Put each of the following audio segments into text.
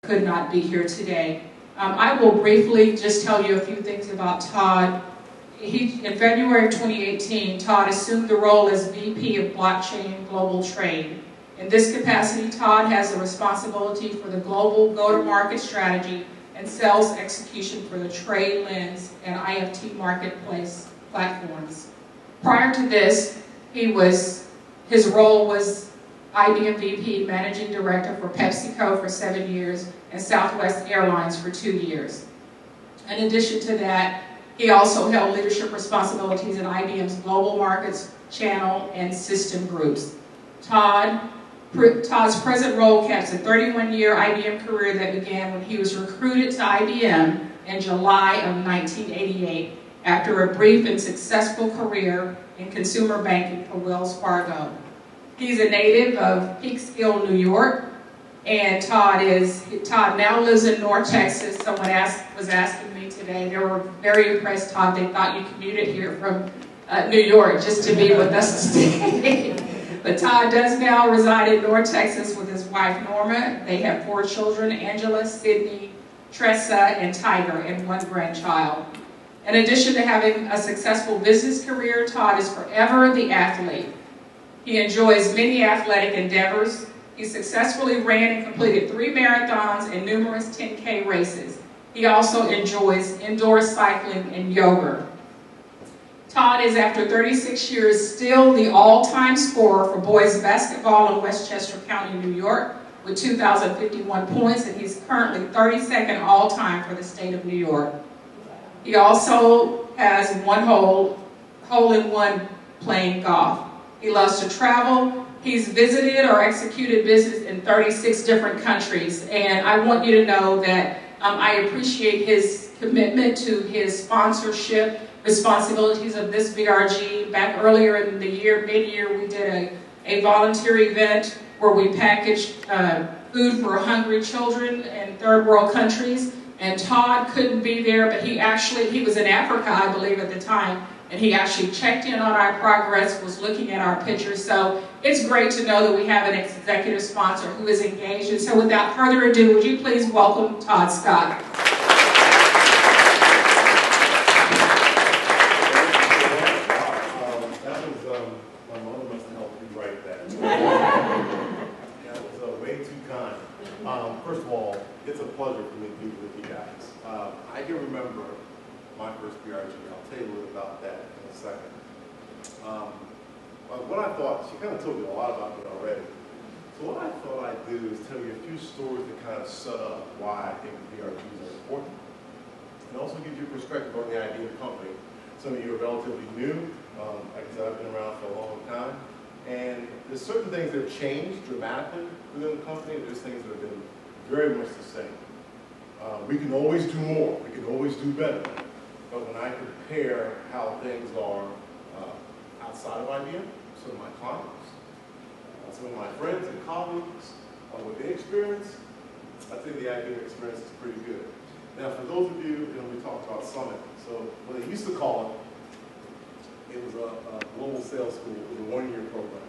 could not be here today. I will briefly just tell you a few things about Todd. In February of 2018, Todd assumed the role as VP of Blockchain Global Trade. In this capacity, Todd has the responsibility for the global go-to-market strategy and sales execution for the Trade Lens and IFT marketplace platforms. Prior to this, his role was IBM VP Managing Director for PepsiCo for 7 years and Southwest Airlines for 2 years. In addition to that, he also held leadership responsibilities in IBM's global markets, channel, and system groups. Todd's present role caps a 31-year IBM career that began when he was recruited to IBM in July of 1988 after a brief and successful career in consumer banking for Wells Fargo. He's a native of Peekskill, New York, and Todd now lives in North Texas. Someone was asking me today, they were very impressed, Todd, they thought you commuted here from New York just to be with us today. But Todd does now reside in North Texas with his wife Norma. They have 4 children, Angela, Sydney, Tressa, and Tiger, and 1 grandchild. In addition to having a successful business career, Todd is forever the athlete. He enjoys many athletic endeavors. He successfully ran and completed 3 marathons and numerous 10K races. He also enjoys indoor cycling and yoga. Todd is, after 36 years, still the all-time scorer for boys basketball in Westchester County, New York, with 2,051 points, and he's currently 32nd all-time for the state of New York. He also has 1 hole-in-one playing golf. He loves to travel. He's visited or executed business in 36 different countries, and I want you to know that I appreciate his commitment to his sponsorship responsibilities of this BRG. Back earlier in the year, mid-year, we did a volunteer event where we packaged food for hungry children in third world countries, and Todd couldn't be there, but he was in Africa, I believe, at the time, and he actually checked in on our progress, was looking at our pictures. So it's great to know that we have an executive sponsor who is engaged. And so without further ado, would you please welcome Todd Scott. My mother must have helped me write that. That was way too kind. First of all, it's a pleasure for me to be with you guys. I can remember my first BRG. I'll tell you a little about that in a second. What I thought, she kind of told you a lot about it already. So what I thought I'd do is tell you a few stories to kind of set up why I think BRGs are important. And also give you a perspective on the idea of the company. Some of you are relatively new. Like I said, I've been around for a long time. And there's certain things that have changed dramatically within the company. There's things that have been very much the same. We can always do more. We can always do better. But when I compare how things are outside of IBM, some of my clients, some of my friends and colleagues, what they experience, I think the IBM experience is pretty good. Now, for those of you, we talked about Summit. So what they used to call it was a global sales school. It was a 1-year program.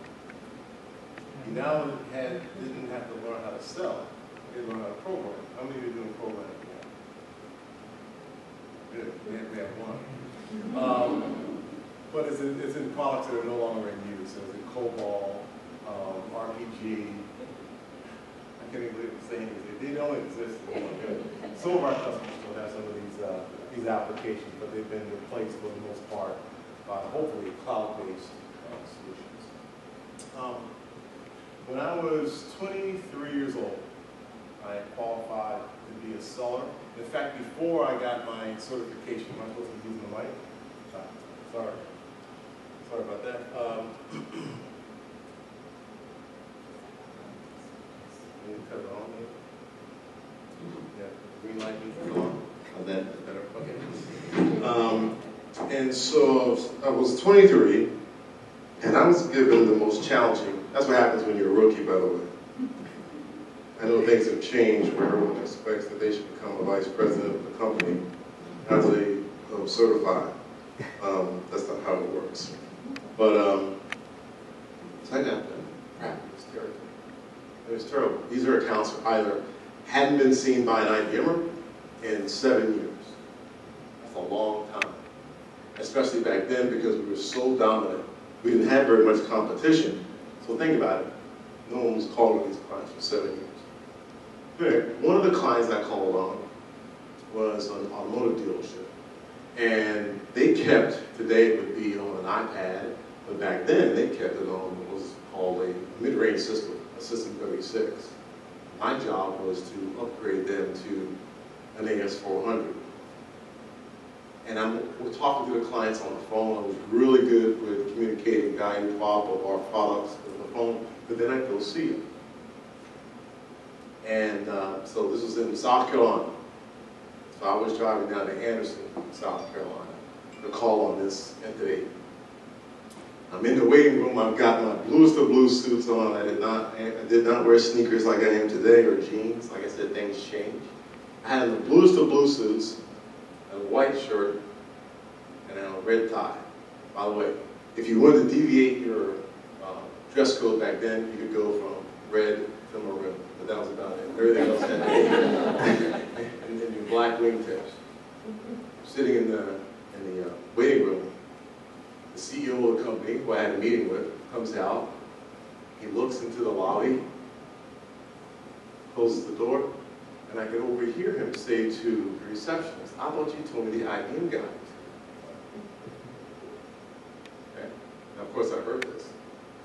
You now didn't have to learn how to sell. They learned how to program. How many of you are doing programming? Good. We have 1. But it's in products that are no longer in use. So it's in COBOL, RPG. I can't even believe I'm saying this. They don't exist anymore. Some of our customers still have some of these applications, but they've been replaced for the most part by hopefully cloud-based solutions. When I was 23 years old, I qualified to be a seller. In fact, before I got my certification, am I supposed to be using the mic? Sorry about that. Cut it on here. Yeah, green light needs to go on. Oh, that's better. Okay. And so I was 23, and I was given the most challenging. That's what happens when you're a rookie, by the way. I know things have changed where everyone expects that they should become a vice president of the company after they certify. That's not how it works. But so I got that. It was terrible. It was terrible. These are accounts for either hadn't been seen by an IBMer in 7 years. That's a long time, especially back then because we were so dominant. We didn't have very much competition. So think about it. No one was calling these clients for 7 years. Anyway, one of the clients I called on was an automotive dealership. And they kept, today it would be on an iPad, but back then they kept it on what was called a mid-range system, a System 36. My job was to upgrade them to an AS400. And we're talking to the clients on the phone. I was really good with communicating value prop of our products on the phone, but then I'd go see them. And so this was in South Carolina. So I was driving down to Anderson, South Carolina, to call on this entity. I'm in the waiting room. I've got my bluest of blue suits on. I did not wear sneakers like I am today or jeans. Like I said, things change. I had the bluest of blue suits, a white shirt, and a red tie. By the way, if you wanted to deviate your dress code back then, you could go from red to maroon. But that was about it. Everything else had and then your black wingtips. Sitting in the waiting room, the CEO of the company, who I had a meeting with, comes out. He looks into the lobby, closes the door, and I could overhear him say to the receptionist, "I thought you told me the IBM guy." Okay? Now, of course, I heard this.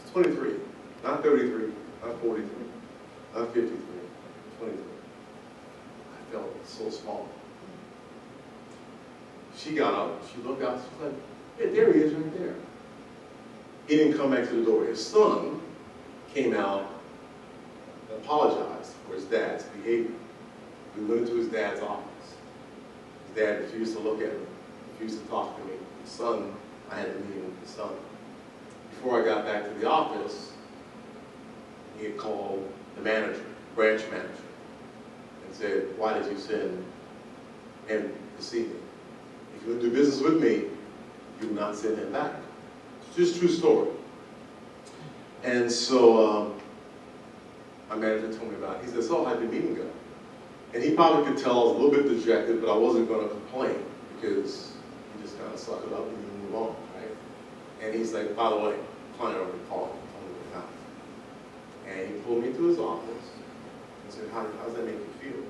It's 23, not 33, not 43, not 53, 23. I felt so small. She got up, she looked out, she's like, "Yeah, there he is right there." He didn't come back to the door. His son came out and apologized for his dad's behavior. We went into his dad's office. His dad refused to look at me, refused to talk to me. His son, I had a meeting with his son. Before I got back to the office, he had called the manager, branch manager, and said, "Why did you send him to see me? If you want to do business with me, you will not send him back." It's just a true story. And so my manager told me about it. He said, "So how'd the meeting go?" And he probably could tell I was a little bit dejected, but I wasn't going to complain because you just kind of suck it up and you move on, right? And he's like, "By the way, client already called me, told me what happened." And he pulled me to his office and said, how does that make you feel?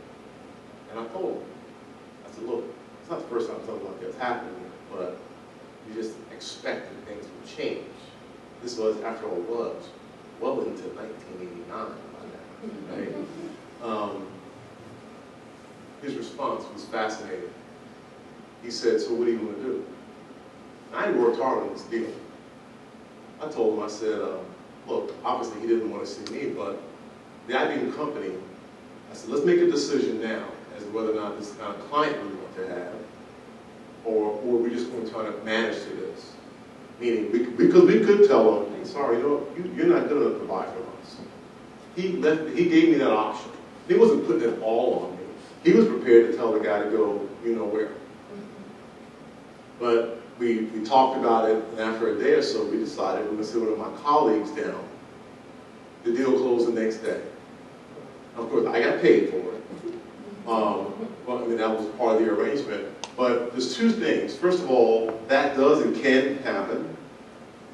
And I told him, I said, "Look, it's not the first time something like that's happened, but you just expected things would change." This was, after all, well into 1989 by now, right? His response was fascinating. He said, "So what are you going to do?" And I had worked hard on this deal. I told him, I said, look, obviously he didn't want to see me, but the IBM company, I said, let's make a decision now as to whether or not this is the kind of client we want to have, or we're just going to try to manage to this. Meaning, because we could tell him, "Hey, sorry, you're not going to provide for us." He gave me that option. He wasn't putting it all on me. He was prepared to tell the guy to go, you know where. But we talked about it, and after a day or so, we decided we're going to sit one of my colleagues down. The deal closed the next day. Of course, I got paid for it. Well, I mean, that was part of the arrangement. But there's two things. First of all, that does and can happen.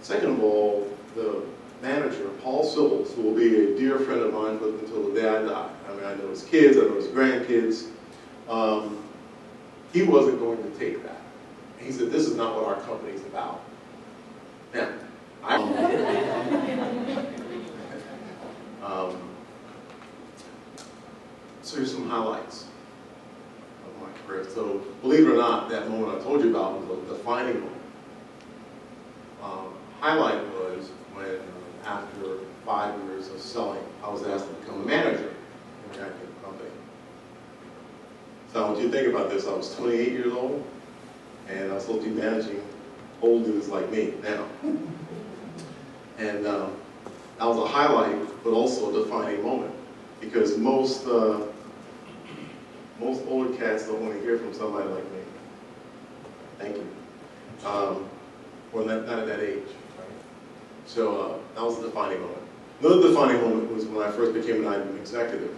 Second of all, the manager, Paul Sills, who will be a dear friend of mine until the day I die. I mean, I know his kids, I know his grandkids. He wasn't going to take that. He said, "This is not what our company's about." Now, so here's some highlights of my career. So, believe it or not, that moment I told you about was a defining moment. Highlight was when, after 5 years of selling, I was asked to become a manager in the IBM company. So I want you to think about this. I was 28 years old, and I was supposed to be managing old dudes like me now. And that was a highlight, but also a defining moment, because most older cats don't want to hear from somebody like me. Thank you. Or not at that age. Right? So that was a defining moment. Another defining moment was when I first became an IBM executive.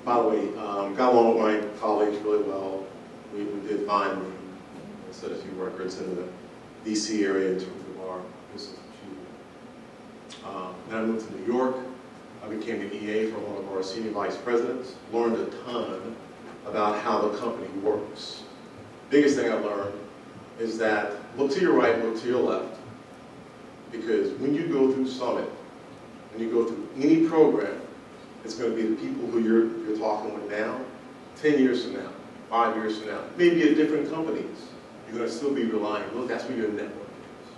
By the way, got along with my colleagues really well. We did fine. We set a few records in the DC area in terms of our business achievement. Then I moved to New York. I became an EA for one of our senior vice presidents. Learned a ton about how the company works. Biggest thing I learned is that look to your right, look to your left. Because when you go through Summit, when you go through any program, it's going to be the people who you're talking with now, 10 years from now, 5 years from now, maybe at different companies. You're going to still be relying. Look, that's where your network is.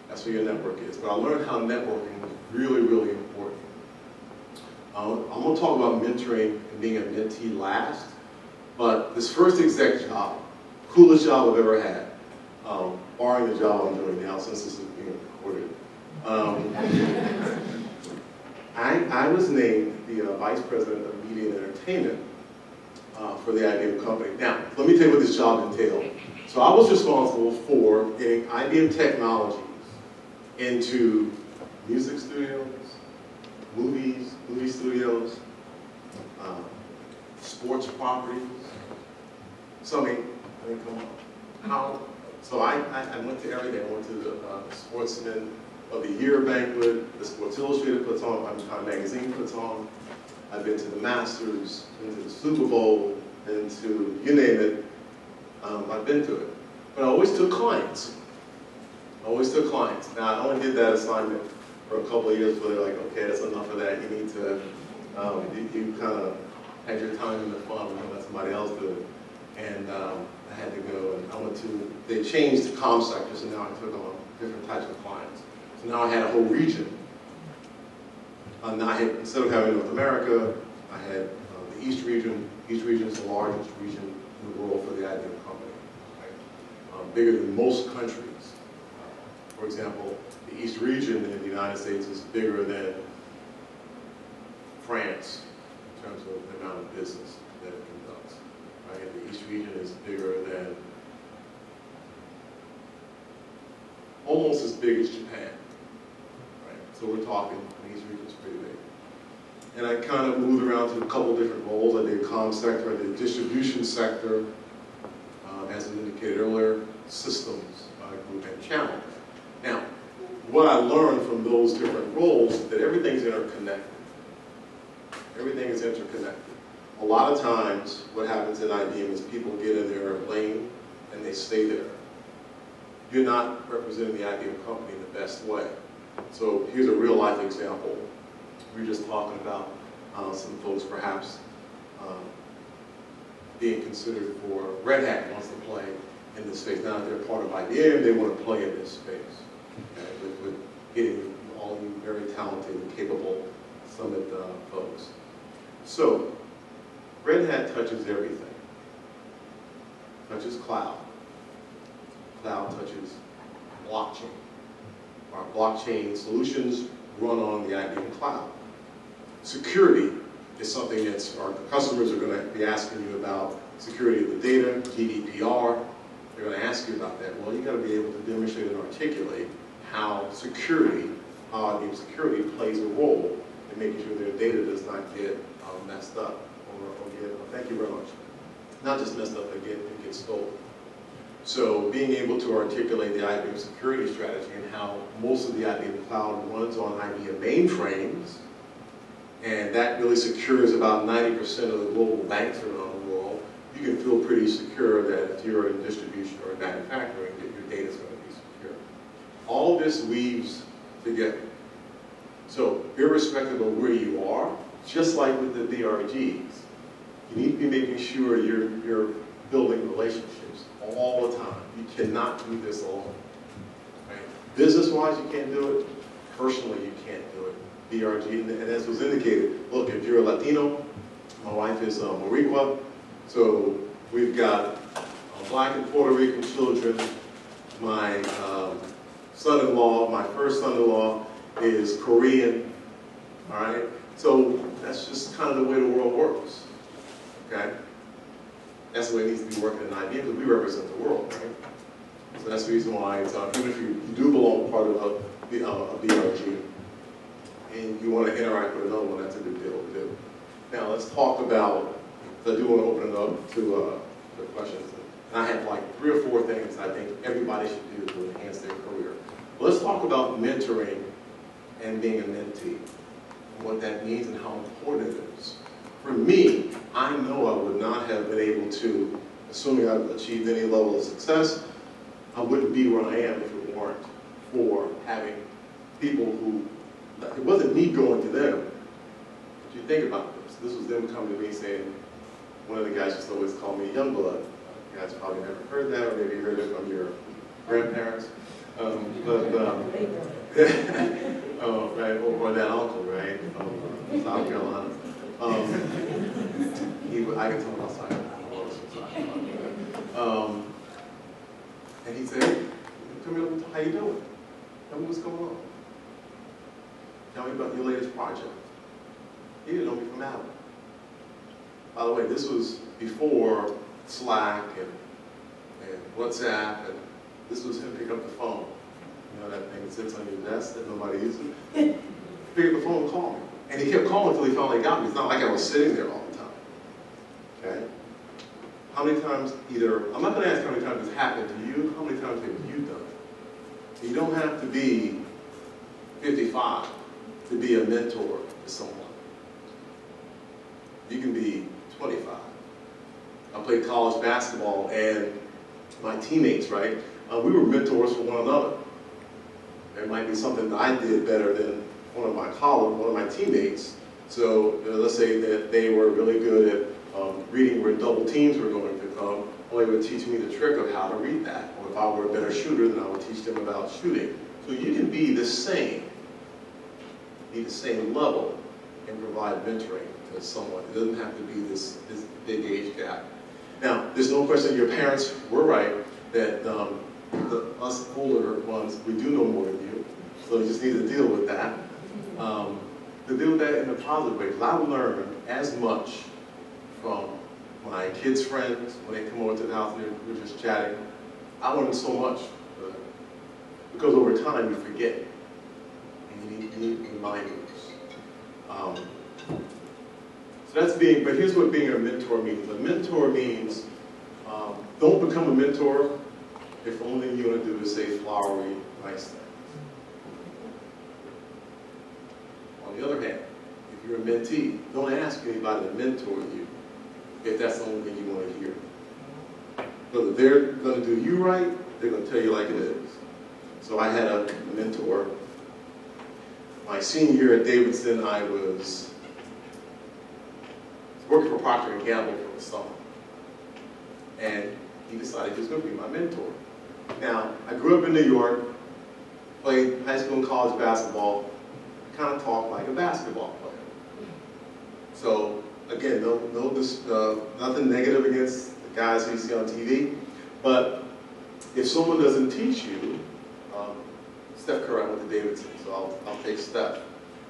That's where your network is. But I learned how networking is really, really important. I'm going to talk about mentoring and being a mentee last. But this first exec job, coolest job I've ever had, barring the job I'm doing now since this is being recorded. I was named the Vice President of Media and Entertainment for the IBM company. Now, let me tell you what this job entailed. So I was responsible for getting IBM technologies into music studios, movie studios, sports properties. So I mean, come on. How? So I went to everything. I went to the Sportsman of the Year banquet, the Sports Illustrated puts on, Time Magazine puts on. I've been to the Masters, been to the Super Bowl, been to, you name it, I've been to it. But I always took clients. Now, I only did that assignment for a couple of years, but they're like, okay, that's enough of that. You need to, you kind of had your time in the fun and let somebody else do it. And I had to go, and I went to, they changed the comm sectors, and now I took on different types of clients. So now I had a whole region. Now I had, instead of having North America, I had the East region. East region is the largest region in the world for the IBM company, right? Bigger than most countries. For example, the East region in the United States is bigger than France in terms of the amount of business that it conducts. Right? The East region is bigger than, almost as big as Japan. Right? So we're talking, the East region is pretty big. And I kind of moved around to a couple different roles. I did comm sector, I did distribution sector, as I indicated earlier, systems group and channel. Now, what I learned from those different roles is that everything's interconnected. Everything is interconnected. A lot of times, what happens in IBM is people get in their lane and they stay there. You're not representing the IBM company in the best way. So here's a real life example. We were just talking about some folks perhaps being considered for Red Hat wants to play in this space. Now that they're part of IBM, they want to play in this space. Okay? With getting all you very talented and capable Summit folks. So, Red Hat touches everything. Touches cloud. Cloud touches blockchain. Our blockchain solutions run on the IBM cloud. Security is something that our customers are going to be asking you about. Security of the data, GDPR. They're going to ask you about that. Well, you've got to be able to demonstrate and articulate how security, how IBM security plays a role in making sure their data does not get messed up or get, thank you very much, not just messed up, but get stolen. So being able to articulate the IBM security strategy and how most of the IBM cloud runs on IBM mainframes, and that really secures about 90% of the global banks around the world, you can feel pretty secure that if you're in distribution or in manufacturing, that your data is going to be secure. All this weaves together. So irrespective of where you are, just like with the BRGs, you need to be making sure you're building relationships all the time. You cannot do this alone. Right? Business-wise, you can't do it. Personally, you can't do it. BRG, and as was indicated, look, if you're a Latino, my wife is Boricua, so we've got Black and Puerto Rican children. My son-in-law, my first son-in-law, is Korean. All right? So that's just kind of the way the world works. Okay? That's the way it needs to be working in IBM, because we represent the world, right? So that's the reason why it's, even if you do belong part of a BRG, and you want to interact with another one, that's a good deal to do. Now let's talk about, I do want to open it up to questions. And I have like 3 or 4 things I think everybody should do to enhance their career. Let's talk about mentoring and being a mentee, and what that means and how important it is. For me, I know I would not have been able to, assuming I've achieved any level of success, I wouldn't be where I am if it weren't for having people who, it wasn't me going to them. But you think about this. This was them coming to me saying, one of the guys used to always call me Youngblood. You guys probably never heard that, or maybe heard it from your grandparents. Right, or that uncle, right, from South Carolina. I can tell him outside. And he said, "Tell me how you doing? Tell me what's going on. Tell me about your latest project." He didn't know me from Adam. By the way, this was before Slack and WhatsApp, and this was him pick up the phone. You know that thing that sits on your desk that nobody uses? Pick up the phone and call me. And he kept calling until he finally got me. It's not like I was sitting there all the time. Okay? How many times I'm not going to ask how many times it's happened to you, how many times have you done it? You don't have to be 55 to be a mentor to someone. You can be 25. I played college basketball, and my teammates, right, we were mentors for one another. There might be something that I did better than one of my teammates. So let's say that they were really good at reading where double teams were going to come. Well, they would teach me the trick of how to read that. Or if I were a better shooter, then I would teach them about shooting. So you can be the same level, and provide mentoring to someone. It doesn't have to be this big age gap. Now, there's no question your parents were right that us older ones, we do know more than you. So you just need to deal with that. To deal with that in a positive way. Because I learned as much from my kids' friends when they come over to the house and we're just chatting. I learned so much. Because over time you forget. And you need reminders. So that's but here's what being a mentor means. A mentor means, don't become a mentor if only you want to do is say flowery, nice things. On the other hand, if you're a mentee, don't ask anybody to mentor you if that's the only thing you want to hear. Because if they're going to do you right, they're going to tell you like it is. So I had a mentor. My senior year at Davidson, I was working for Procter & Gamble for the summer. And he decided he was going to be my mentor. Now, I grew up in New York, played high school and college basketball, kind of talked like a basketball player. So, again, nothing negative against the guys who you see on TV, but if someone doesn't teach you, Steph Curry, I went to Davidson, so I'll take Steph.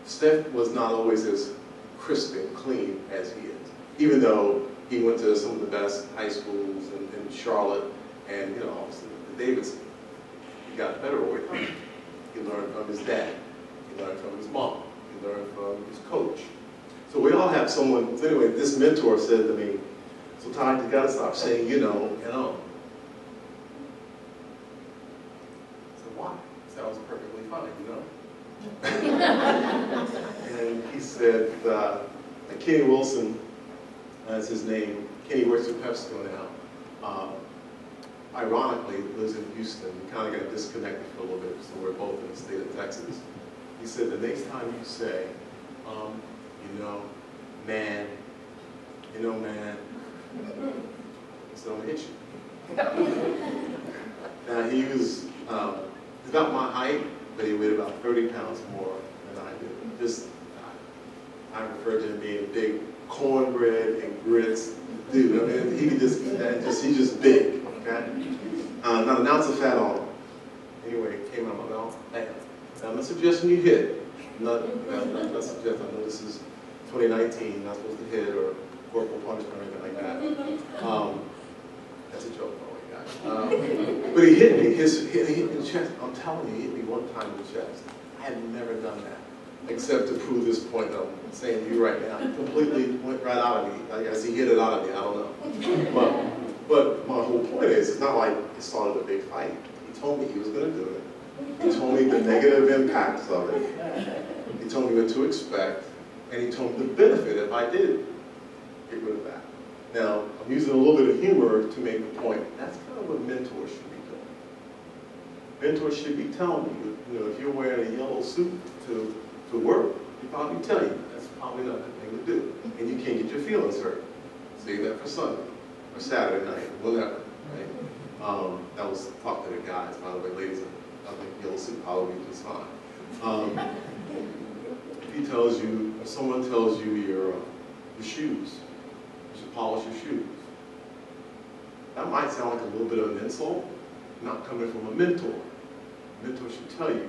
Steph was not always as crisp and clean as he is, even though he went to some of the best high schools in Charlotte, and obviously the Davidson. He got better over time. He learned from his dad. He learned from his mom. He learned from his coach. So we all have someone. So anyway, this mentor said to me, "So Todd, you got to stop saying you know." Why? Sounds perfectly fine, And he said, Kenny Wilson, that's his name. Kenny works at PepsiCo now. Ironically, lives in Houston. We kind of got disconnected for a little bit, so we're both in the state of Texas. He said, the next time you say, man, so I'm gonna hit you. Now he was about my height, but he weighed about 30 pounds more than I did. I refer to him being a big cornbread and grits dude. I mean, he could just eat that. He's just big. Okay, not an ounce of fat on him. Anyway, it came out of my mouth. Hey, I'm not suggesting you hit. Not suggesting. I know this is 2019, not supposed to hit or corporal punishment or anything like that. That's a joke, by the way, guys. But he hit me. He hit me in the chest. I'm telling you, he hit me one time in the chest. I had never done that. except to prove this point that I'm saying to you right now. It completely went right out of me. I guess he hit it out of me, I don't know. But my whole point is, it's not like it started a big fight. He told me he was going to do it. He told me the negative impacts of it. He told me what to expect. And he told me the benefit if I did get rid of that. Now, I'm using a little bit of humor to make the point. That's kind of what mentors should be doing. Mentors should be telling you, if you're wearing a yellow suit to work, he probably tell you that's probably not the thing to do. And you can't get your feelings hurt. Save that for Sunday or Saturday night, whatever. Right? That was talk to the guys, by the way, ladies. I think yellow suit probably just fine. If he tells you, if someone tells you your shoes, you should polish your shoes. That might sound like a little bit of an insult, not coming from a mentor. A mentor should tell you,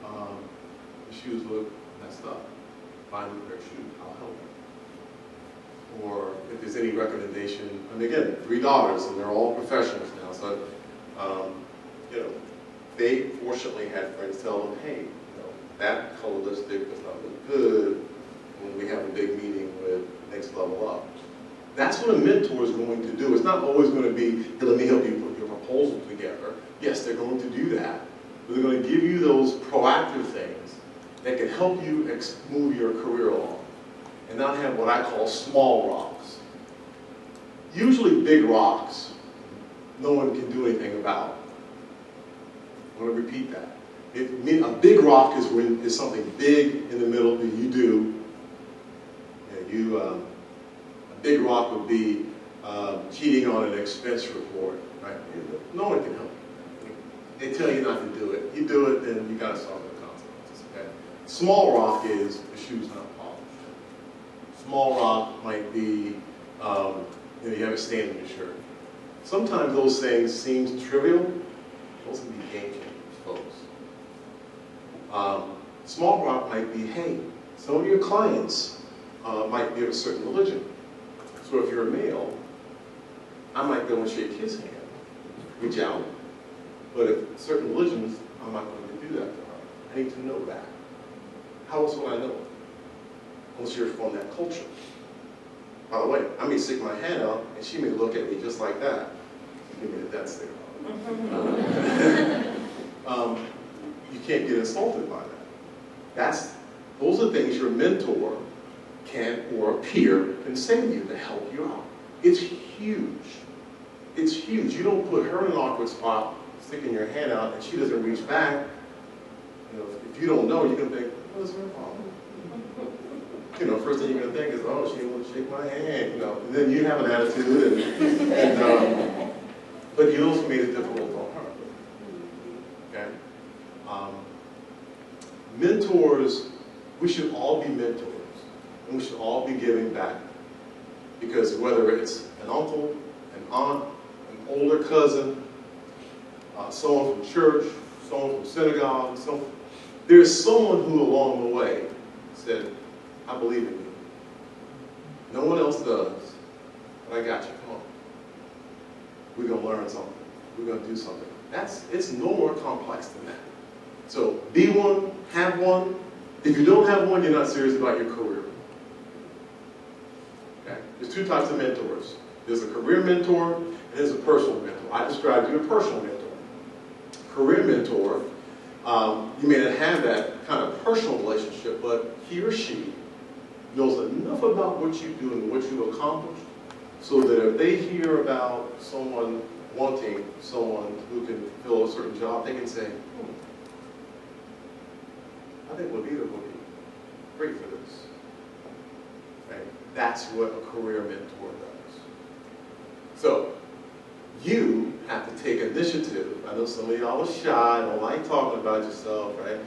the shoes look messed up. Find a pair of shoes, I'll help you. Or if there's any recommendation, and again, 3 daughters, and they're all professionals now, so they fortunately had friends tell them, hey, that color lipstick does not look good when we have a big meeting with Next Level Up. That's what a mentor is going to do. It's not always going to be, hey, let me help you put your proposal together. Yes, they're going to do that. But they're going to give you those proactive things that can help you move your career along and not have what I call small rocks. Usually big rocks, no one can do anything about. I want to repeat that. A big rock is something big in the middle that you do. A big rock would be cheating on an expense report, right? No one can help you. They tell you not to do it. You do it, then you got to suffer the consequences. Okay? Small rock is the shoe's not polished. Small rock might be you have a stain on your shirt. Sometimes those things seem trivial. Those can be game changers, folks. Small rock might be, hey, some of your clients might be of a certain religion. So if you're a male, I might go and shake his hand, reach out. But if certain religions, I'm not going to do that to her. I need to know that. How else would I know? Unless you're from that culture. By the way, I may stick my hand out, and she may look at me just like that. Give me the death stare. You can't get insulted by that. Those are things your mentor can, or a peer can say to you to help you out. It's huge. It's huge. You don't put her in an awkward spot, sticking your hand out, and she doesn't reach back. If you don't know, you're going to think, what's her problem? First thing you're going to think is, oh, she won't shake my hand. And then you have an attitude, but you also made it difficult on her. Okay? Mentors, we should all be mentors, and we should all be giving back. Because whether it's an uncle, an aunt, an older cousin, someone from church, someone from synagogue, there's someone who along the way said, I believe in you. No one else does, but I got you, come on. We're going to learn something. We're going to do something. It's no more complex than that. So be one, have one. If you don't have one, you're not serious about your career. Okay? There's 2 types of mentors. There's a career mentor and there's a personal mentor. I described you a personal mentor. Career mentor, you may not have that kind of personal relationship, but he or she knows enough about what you do and what you accomplish so that if they hear about someone wanting someone who can fill a certain job, they can say, I think Levita will be great for this. Right? That's what a career mentor does. So, you have to take initiative. I know some of y'all are shy, don't like talking about yourself, right?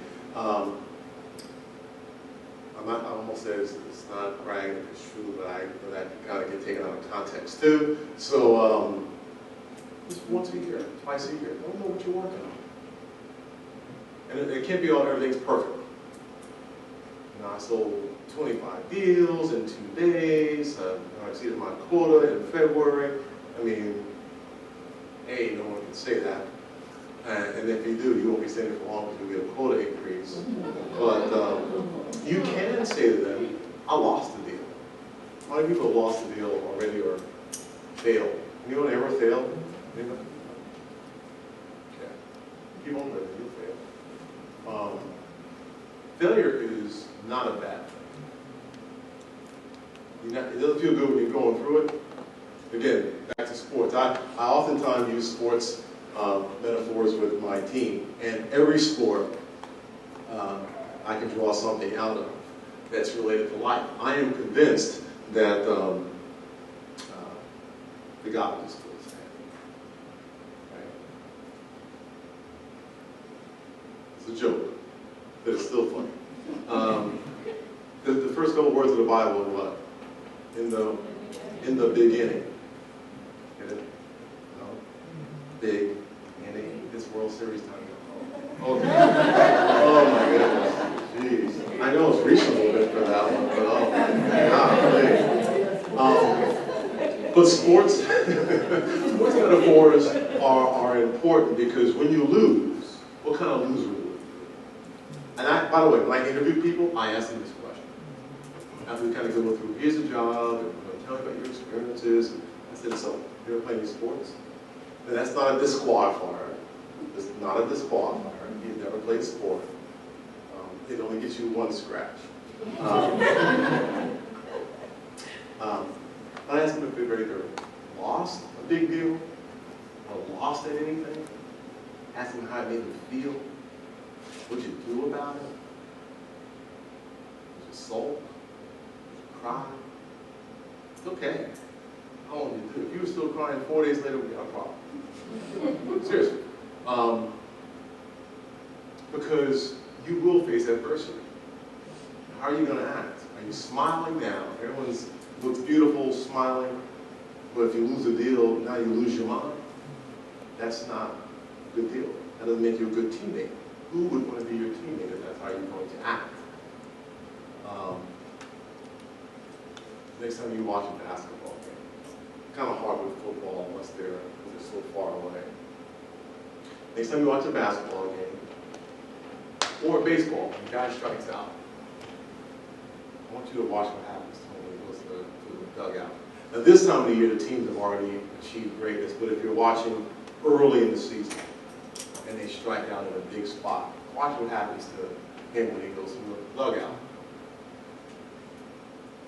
I almost said it's not bragging if it's true, but that kind of get taken out of context too. So, just once a year, twice a year, don't know what you're working on. And it can't be all, everything's perfect. I sold 25 deals in 2 days. I exceeded my quota in February. I mean, no one can say that. And if you do, you won't be staying there for long because you'll get a quota increase. But you can say to them, I lost the deal. How many people have lost the deal already or failed? Anyone ever failed? Anybody? Okay. Keep on living, you'll fail. Failure is not a bad thing. It doesn't feel good when you're going through it. Again, back to sports. I oftentimes use sports metaphors with my team, and every sport I can draw something out of that's related to life. I am convinced that the God is still standing. Right? It's a joke, but it's still funny. The first couple words of the Bible are what? In the beginning. Get it? No? Big. This World Series time. Okay. Oh my goodness. Jeez. I know it's reaching a little bit for that one, but oh my God. But sports metaphors are important because when you lose, what kind of loser would you? And by the way, when I interview people, I ask them this question. After we kind of go through, here's a job, and tell me about your experiences. I said, so, you ever play any sports? And that's not a disqualifier. It's not a disqualifier. You've never played sport. It only gets you one scratch. I asked them if they've ever lost a big deal or lost at anything. Ask them how it made them feel. What'd you do about it? Did you sulk? Did you cry? It's okay. How long did you do? If you were still crying 4 days later, we got a problem. Seriously. Because you will face adversity. How are you going to act? Are you smiling now? Everyone looks beautiful, smiling. But if you lose a deal, now you lose your mind. That's not a good deal. That doesn't make you a good teammate. Who would want to be your teammate if that's how you're going to act? Next time you watch a basketball game, it's kind of hard with football unless they're so far away. Next time you watch a basketball game, or baseball, when the guy strikes out, I want you to watch what happens to him when he goes to the dugout. Now this time of the year, the teams have already achieved greatness, but if you're watching early in the season, and they strike out in a big spot, watch what happens to him when he goes to the dugout.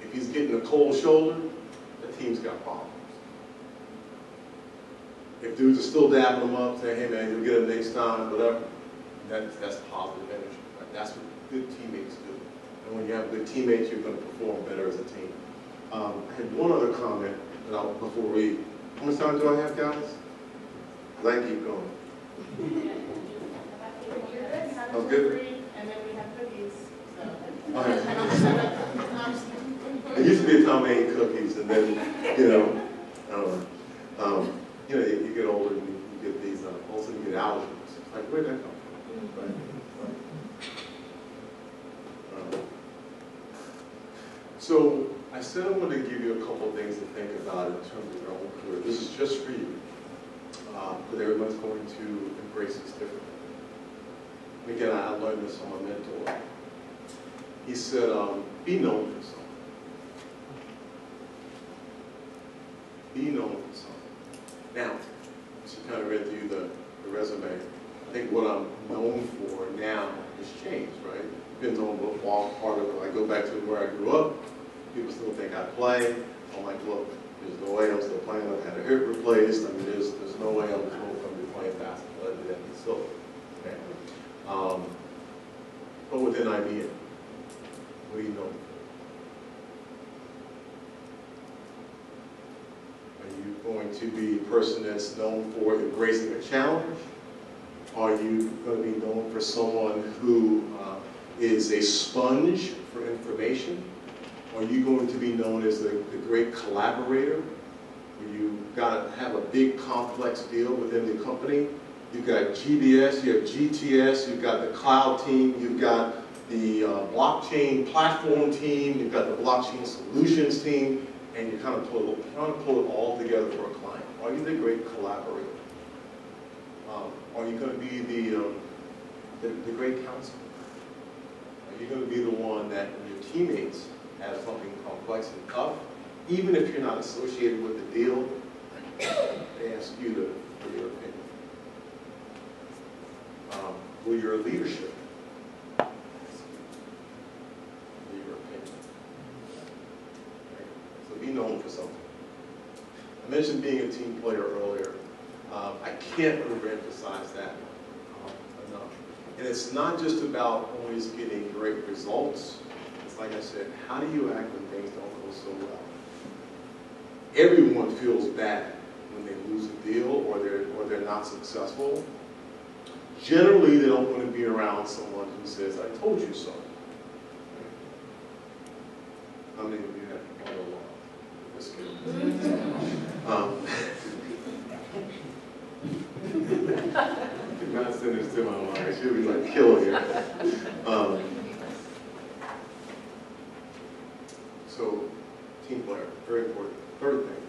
If he's getting a cold shoulder, the team's got problems. If dudes are still dabbing him up, saying, hey man, you'll get him next time, whatever, that's positive energy. Right? That's what good teammates do. And when you have good teammates, you're going to perform better as a team. I had one other comment before we, how much time do I have, guys? Because I can keep going. Sounds good? And then we have cookies. It used to be a time I ate cookies, and then, you get older and you get these, all of a sudden you get allergies. It's like, where'd that come from? Right? So I said I wanted to give you a couple of things to think about in terms of your own career. This is just for you, because everyone's going to embrace this differently. And again, I learned this from my mentor. He said, be known for something. Be known for something. Now, just kind of read through the resume. I think what I'm known for now has changed, right? Depends on what part of it. I go back to where I grew up. People still think I play. I'm like, look, there's no way I'm still playing. I've had a hip replaced. I mean, there's no way I'm going to be playing basketball other than the silver. Okay? But within IBM, what do you know? Are you going to be a person that's known for embracing a challenge? Are you going to be known for someone who is a sponge for information? Are you going to be known as the great collaborator? You've got to have a big complex deal within the company. You've got GBS, you have GTS, you've got the cloud team, you've got the blockchain platform team, you've got the blockchain solutions team, and you're trying to pull it all together for a client. Are you the great collaborator? Are you going to be the great counselor? Are you going to be the one that when your teammates have something complex and tough, even if you're not associated with the deal, they ask you for your opinion? Will your leadership be your opinion? Right? So be known for something. I mentioned being a team player earlier. I can't overemphasize that enough. And it's not just about always getting great results. It's like I said, how do you act when things don't go so well? Everyone feels bad when they lose a deal or they're not successful. Generally, they don't want to be around someone who says, "I told you so." How many of you have one-on-one? Just kidding. Did not send this to my mind. She'll be like killing here. So, team player, very important. Third thing,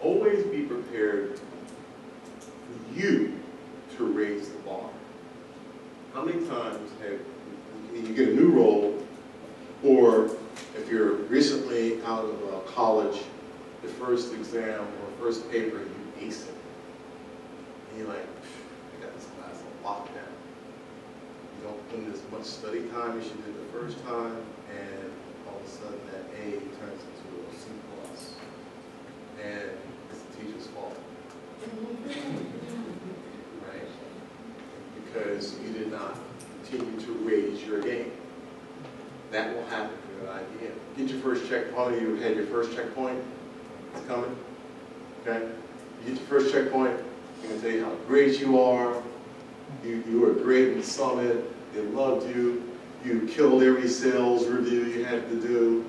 always be prepared for you to raise the bar. How many times have you get a new role, or if you're recently out of college, the first exam or first paper, you ace it. And you're like, I got this class on lockdown. You don't put in as much study time as you did the first time, and all of a sudden that A turns into a C+. And it's the teacher's fault. Right? Because you did not continue to raise your game. That will happen for your IBM. Get your first checkpoint. You had your first checkpoint. It's coming. Okay? You get your first checkpoint. I'm going to tell you how great you are. You were great in the summit. They loved you. You killed every sales review you had to do.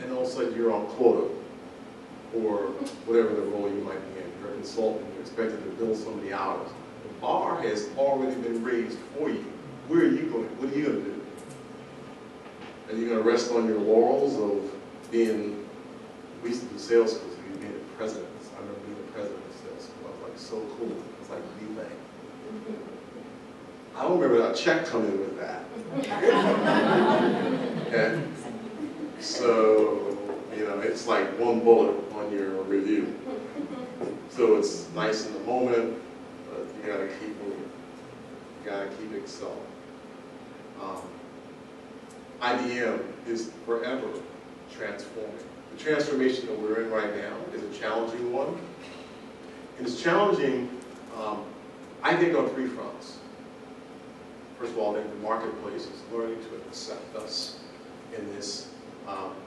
And all of a sudden you're on quota. Or whatever the role you might be in. You're a consultant. You're expected to bill so many hours. The bar has already been raised for you. Where are you going? What are you going to do? Are you going to rest on your laurels of being, we used to do sales schools, being the president. I remember being the president of sales school. I was like, so cool. It was like the thing. I don't remember that check coming with that. Okay? So, you know, it's like one bullet on your review. So it's nice in the moment, but you gotta keep moving. You gotta keep excelling. IBM is forever transforming. The transformation that we're in right now is a challenging one. And it's challenging, I think, on three fronts. First of all, I think the marketplace is learning to accept us in this.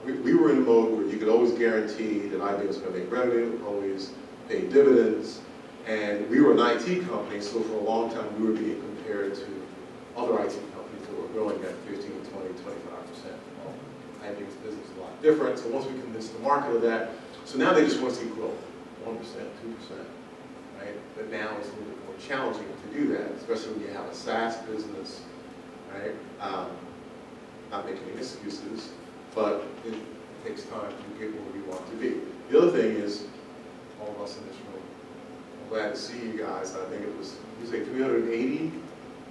We were in a mode where you could always guarantee that IBM was going to make revenue, always pay dividends, and we were an IT company, so for a long time we were being compared to other IT companies that were growing at 15, 20, 25%. Well, IBM's business is a lot different, so once we convinced the market of that, so now they just want to see growth, 1%, 2%, right? But now it's a little bit more challenging to do that, especially when you have a SaaS business, right? Not making any excuses, but it takes time to get where we want to be. The other thing is, all of us in this room, I'm glad to see you guys. I think it was, you say 380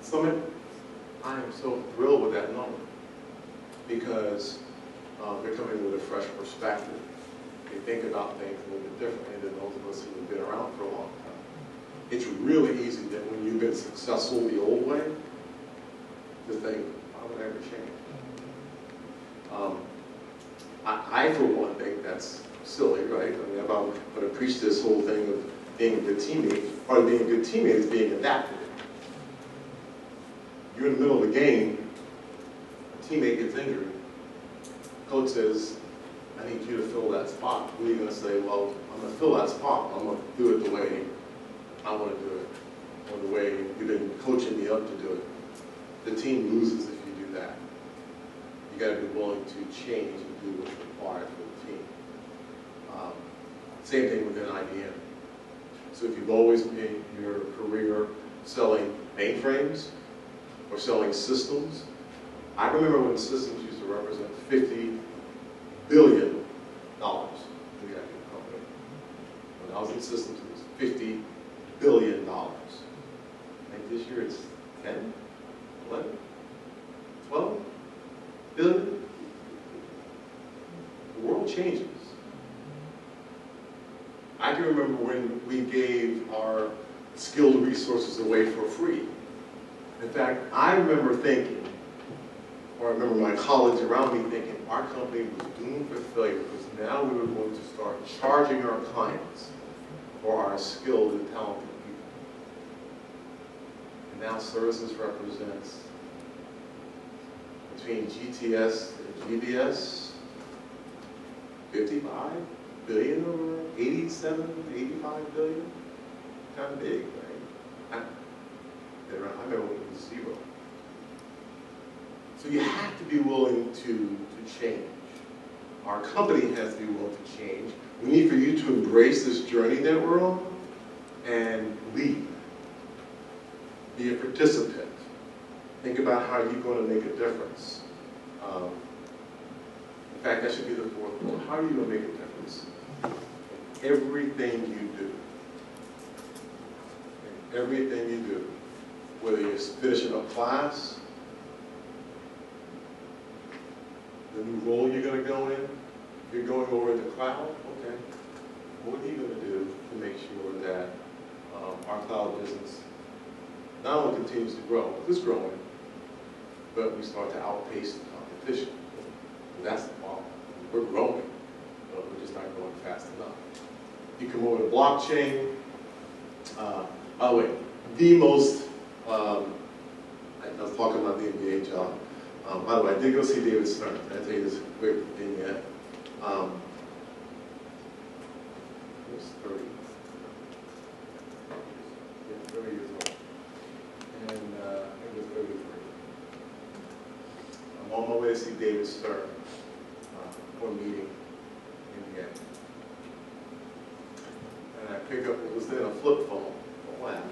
summit? I am so thrilled with that number because they're coming with a fresh perspective. They think about things a little bit differently than those of us who have been around for a long time. It's really easy that when you've been successful the old way, to think, why would I ever change? I, for one, think that's silly, right? I mean, I'm going to preach this whole thing of being a good teammate. Part of being a good teammate is being adaptive. You're in the middle of the game, a teammate gets injured. Coach says, I need you to fill that spot. What are you going to say? Well, I'm going to fill that spot. I'm going to do it the way I want to do it, or the way you've been coaching me up to do it. The team loses if you do that. You got to be willing to change and do what's required for the team. Same thing within IBM. So if you've always been your career selling mainframes or selling systems, I remember when systems used to represent $50 billion in the IBM company. When I was in systems, it was $50 billion. I think this year it's 10, 11, 12 billion. The world changes. I can remember when we gave our skilled resources away for free. In fact, I remember thinking, or I remember my colleagues around me thinking, our company was doomed for failure because now we were going to start charging our clients for our skilled and talented people. And now services represents, between GTS and GBS, 55 billion or 87, 85 billion, kind of big, right? I remember when it was zero. So you have to be willing to change. Our company has to be willing to change. We need for you to embrace this journey that we're on and lead. Be a participant. Think about how you're going to make a difference. In fact, that should be the fourth one. How are you going to make a difference? In everything you do. In everything you do. Whether you're finishing up class, the new role you're going to go in, if you're going over in the cloud, okay. What are you going to do to make sure that our cloud business not only continues to grow, because it's growing, but we start to outpace the competition. And that's the problem. We're growing, but we're just not growing fast enough. You come over to blockchain. By the way, the most, I was talking about the MBA job. By the way, I did go see David Stern. I'll tell you this quick thing yet. He was 30. Yeah, 30 years old. And I think he was 33. I'm on my way to see David Stern for a meeting in the end. And I pick up what was then a flip phone. Wow.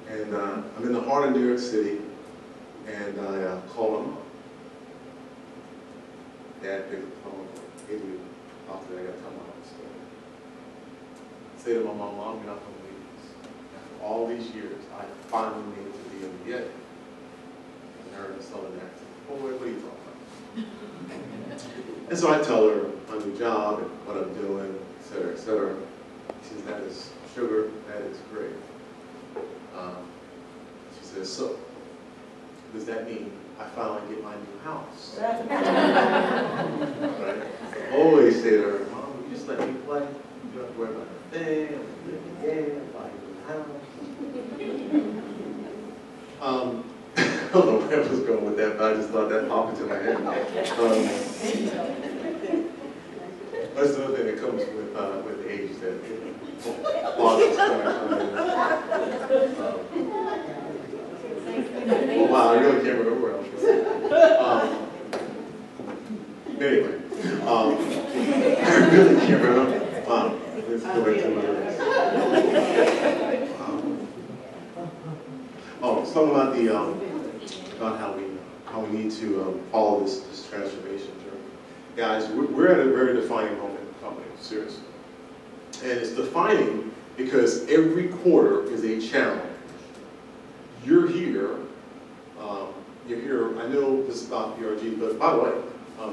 And I'm in the heart of New York City, and I call him up. Dad picked up the phone. Hey, dude, after that, I got to tell my own story. Say to my mom, Mom, you're not going to believe this. After all these years, I finally made it to the MBA. And her in a southern accent. Oh, what are you talking about? And so I tell her my new job and what I'm doing, et cetera, et cetera. She says, that is sugar, that is great. She says, so, does that mean I finally get my new house? Right? I always say to her, Mom, will you just let me play? You don't have to worry about a thing. I'm going to live again, buy a new house. I don't know where I was going with that, but I just thought that popped into my head. That's the other thing that comes with age, that lots of stuff. Oh wow, I really can't remember where I was going. Anyway, I really can't remember. Let's go back to my list. Oh, it's talking about about how we need to follow this transformation journey. Guys, we're at a very defining moment in the company, seriously. And it's defining because every quarter is a challenge. You're here, I know this is about BRG, but by the way,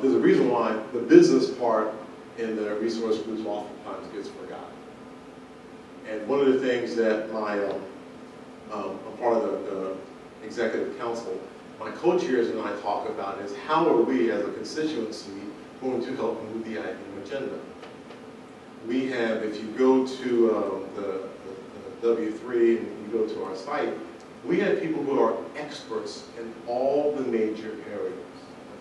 there's a reason why the business part in the resource groups oftentimes gets forgotten. And one of the things that I'm part of the executive council, my co-chairs and I talk about is how are we as a constituency going to help move the IBM agenda. We have, if you go to the W3 and you go to our site, we have people who are experts in all the major areas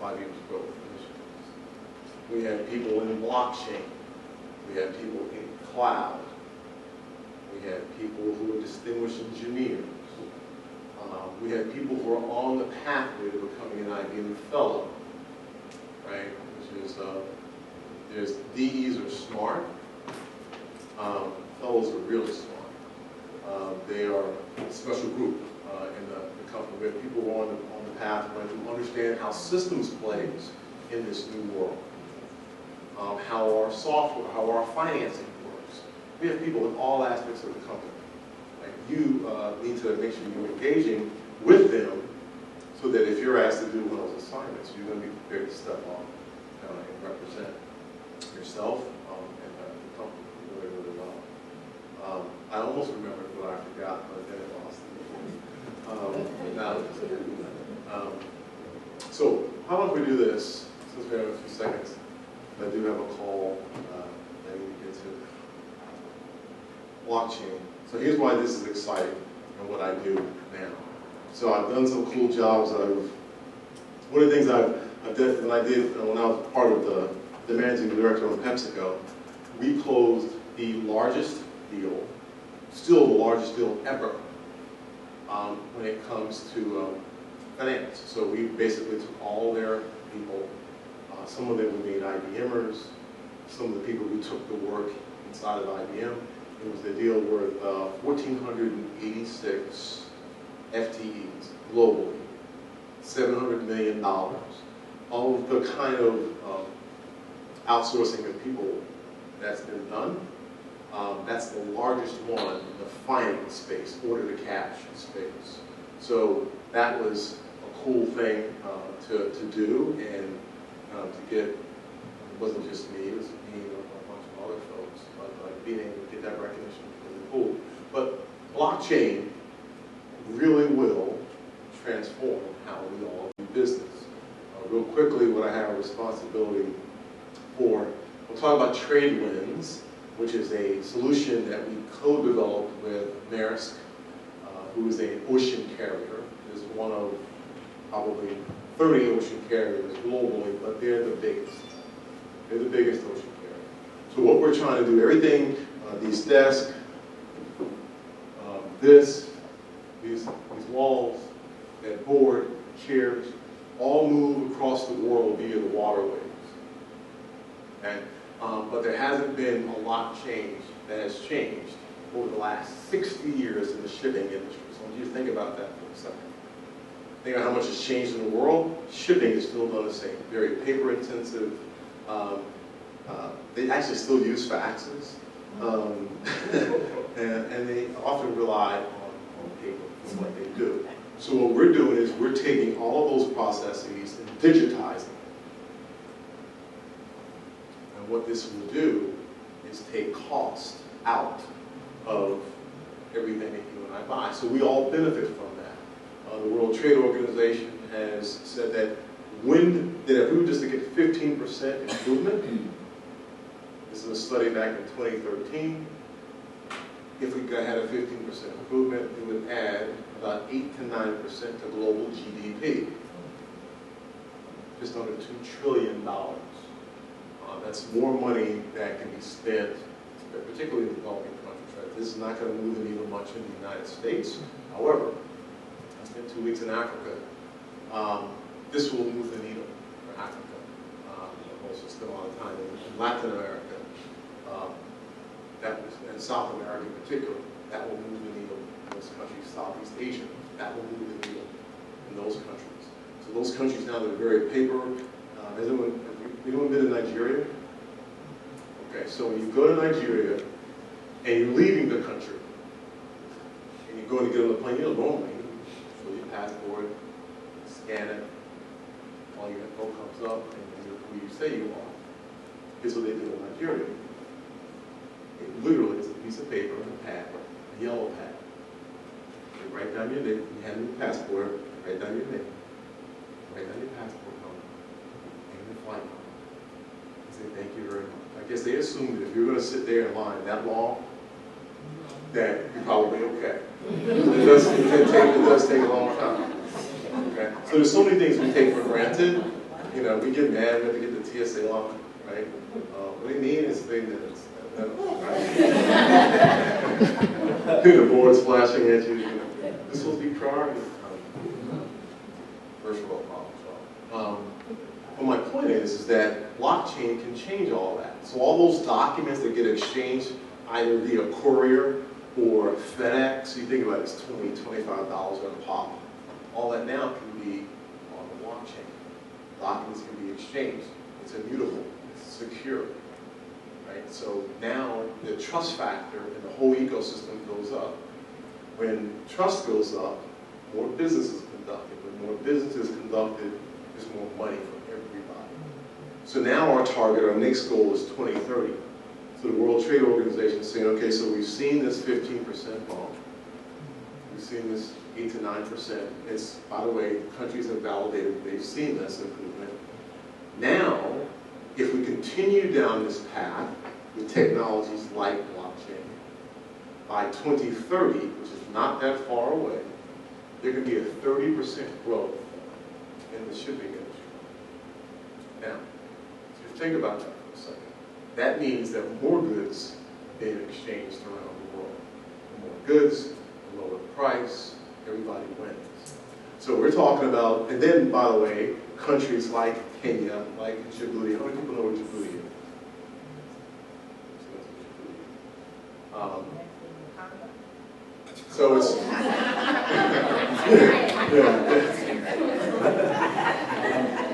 of IBM's growth initiatives. We have people in blockchain. We have people in cloud. We have people who are distinguished engineers. We have people who are on the pathway to becoming an IBM fellow, right? Which is, there's DEs are smart. Fellows are really smart. They are a special group in the company. We have people who are on the pathway who understand how systems plays in this new world. How our software, how our financing We have people in all aspects of the company. Like you need to make sure you're engaging with them so that if you're asked to do one of those assignments, you're going to be prepared to step up and represent yourself and the company really, really well. I almost remembered what I forgot, but then it lost me. So how about we do this, since we have a few seconds. I do have a call that we need to get to. Blockchain. So here's why this is exciting and what I do now. So I've done some cool jobs. One of the things I've done when I was part of the managing director of PepsiCo, we closed the largest deal, still the largest deal ever, when it comes to finance. So we basically took all their people. Some of them were made IBMers. Some of the people who took the work inside of IBM. It was a deal worth 1,486 FTEs globally, $700 million. All of the kind of outsourcing of people that's been done. That's the largest one in the finance space, order to cash space. So that was a cool thing to do and to get. It wasn't just me, it was me and a bunch of other folks. But being able to get that recognition was really cool. But blockchain really will transform how we all do business. Real quickly, what I have a responsibility for, we'll talk about TradeWinds, which is a solution that we co-developed with Maersk, who is an ocean carrier. It is one of probably 30 ocean carriers globally, but they're the biggest. They're the biggest ocean carrier. So what we're trying to do, everything, these desks, these walls, that board, chairs, all move across the world via the waterways. Okay? But there hasn't been a lot that has changed over the last 60 years in the shipping industry. So I want you to think about that for a second. Think about how much has changed in the world. Shipping is still done the same. Very paper intensive. They actually still use faxes. And they often rely on paper for what they do. So what we're doing is we're taking all of those processes and digitizing them. And what this will do is take cost out of everything that you and I buy. So we all benefit from that. The World Trade Organization has said that if we were just to get 15% improvement, this is a study back in 2013, if we had a 15% improvement, it would add about 8 to 9% to global GDP. Just under $2 trillion. That's more money that can be spent, particularly in developing countries. Right? This is not going to move the needle much in the United States. However, I spent 2 weeks in Africa. This will move the needle for Africa. I've also spent a lot of time in Latin America. And South America in particular, that will move the needle in those countries. Southeast Asia, that will move the needle in those countries. So those countries now that are very paper, has anyone been to Nigeria? Okay, so when you go to Nigeria and you're leaving the country, and you're going to get on the plane, you don't normally show your passport, scan it, all your info comes up, and you're who you say you are. Here's what they do in Nigeria. It literally is a piece of paper and a pad, a yellow pad. You write down your name, you hand them your passport, write down your name, write down your passport number, and your flight number. And say thank you very much. I guess they assume that if you're going to sit there in line that long, that you're probably okay. It does take a long time. Okay? So there's so many things we take for granted. You know, we get mad when we get the TSA line, right? What they mean is 3 minutes. Right? The board's flashing at you. This will be priority. First world problem. But my point is that blockchain can change all that. So all those documents that get exchanged either via courier or FedEx, you think about it, it's $20, $25 at a pop. All that now can be on the blockchain. Documents can be exchanged. It's immutable. It's secure. Right? right? So now the trust factor in the whole ecosystem goes up. When trust goes up, more business is conducted. When more business is conducted, there's more money for everybody. So now our target, our next goal is 2030. So the World Trade Organization is saying, okay, so we've seen this 15% bump. We've seen this 8 to 9%. It's, by the way, countries have validated they've seen this improvement. Now, if we continue down this path with technologies like blockchain, by 2030, which is not that far away, there could be a 30% growth in the shipping industry. Now, if you think about that for a second, that means that more goods being exchanged around the world. The more goods, the lower the price, everybody wins. So we're talking about, and then, by the way, countries like Kenya, like Djibouti. How many people know what Djibouti is? So it's,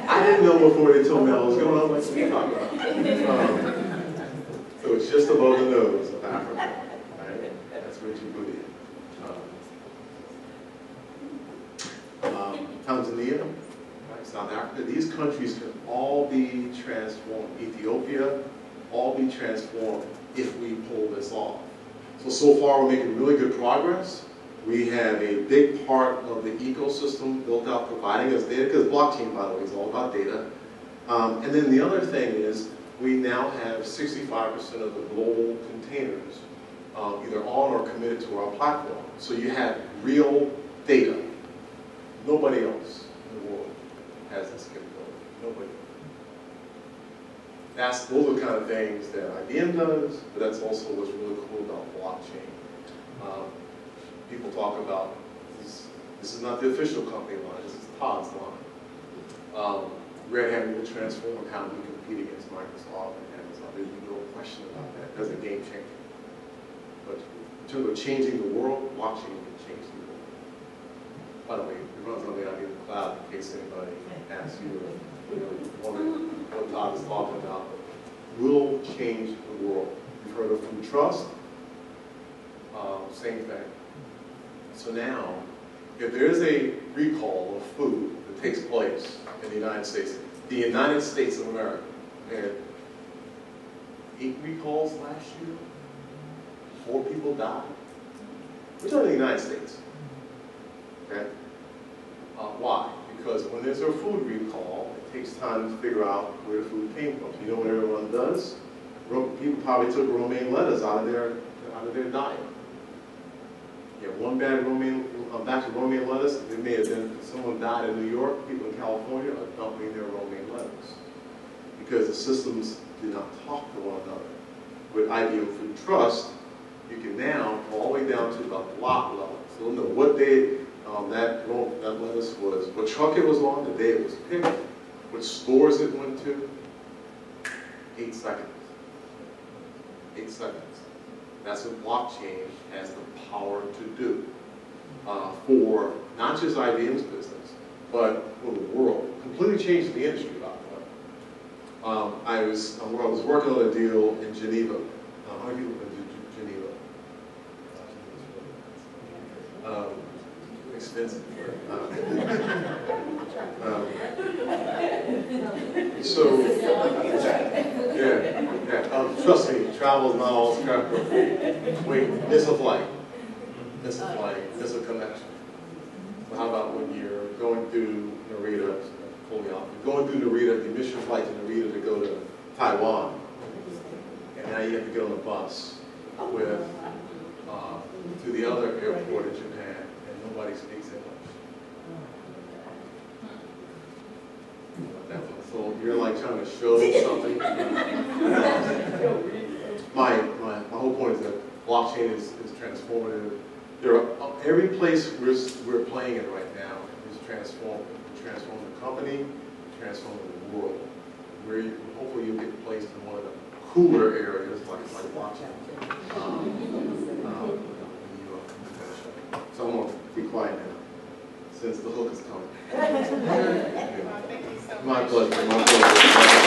I didn't know before they told me I was going on, like, what are you talking about? So it's just above the nose of Africa, right? That's where Djibouti is. Tanzania, right? South Africa, these countries can all be transformed. Ethiopia, all be transformed if we pull this off. So far we're making really good progress. We have a big part of the ecosystem built out providing us data, because blockchain, by the way, is all about data. And then the other thing is we now have 65% of the global containers either on or committed to our platform. So you have real data. Nobody else in the world has this capability. Nobody. Those are the kind of things that IBM does, but that's also what's really cool about blockchain. People talk about, this is not the official company line, this is Todd's line. Red Hat will transform how we compete against Microsoft and Amazon. There's no question about that. That's a game changer. But in terms of changing the world, blockchain can change the world. By the way, it runs on the IBM cloud in case anybody asks you wondering what Todd is talking about. Will change the world. You've heard of food trust? Same thing. So now, if there is a recall of food that takes place in the United States of America had 8 recalls last year, 4 people died. We're talking the United States. Okay? Why? Because when there's a food recall, it takes time to figure out where the food came from. You know what everyone does? People probably took romaine lettuce out of their diet. Yeah, one batch of romaine lettuce, it may have been someone died in New York, people in California are dumping their romaine lettuce because the systems did not talk to one another. With IBM Food Trust, you can now go all the way down to the lot level. So you'll know what day that lettuce was, what truck it was on, the day it was picked, which stores it went to. 8 seconds. 8 seconds. That's what blockchain has the power to do for not just IBM's business, but for the world. Completely changing the industry, by the way. I was working on a deal in Geneva. How many people have been to Geneva? Expensive. Trust me, travel is not all scrapbook. Wait, miss a flight, miss a connection. So how about when you're going through Narita, going through Narita, you miss your flight to Narita to go to Taiwan, and now you have to get on a bus with to the other airport in Japan, and nobody speaks English. So you're like trying to show something. My whole point is that blockchain is transformative. Every place we're playing in right now is transforming. Transforming the company, transforming the world. Hopefully you'll get placed in one of the cooler areas like blockchain. So I'm going to be quiet now, since the hook is coming. My pleasure.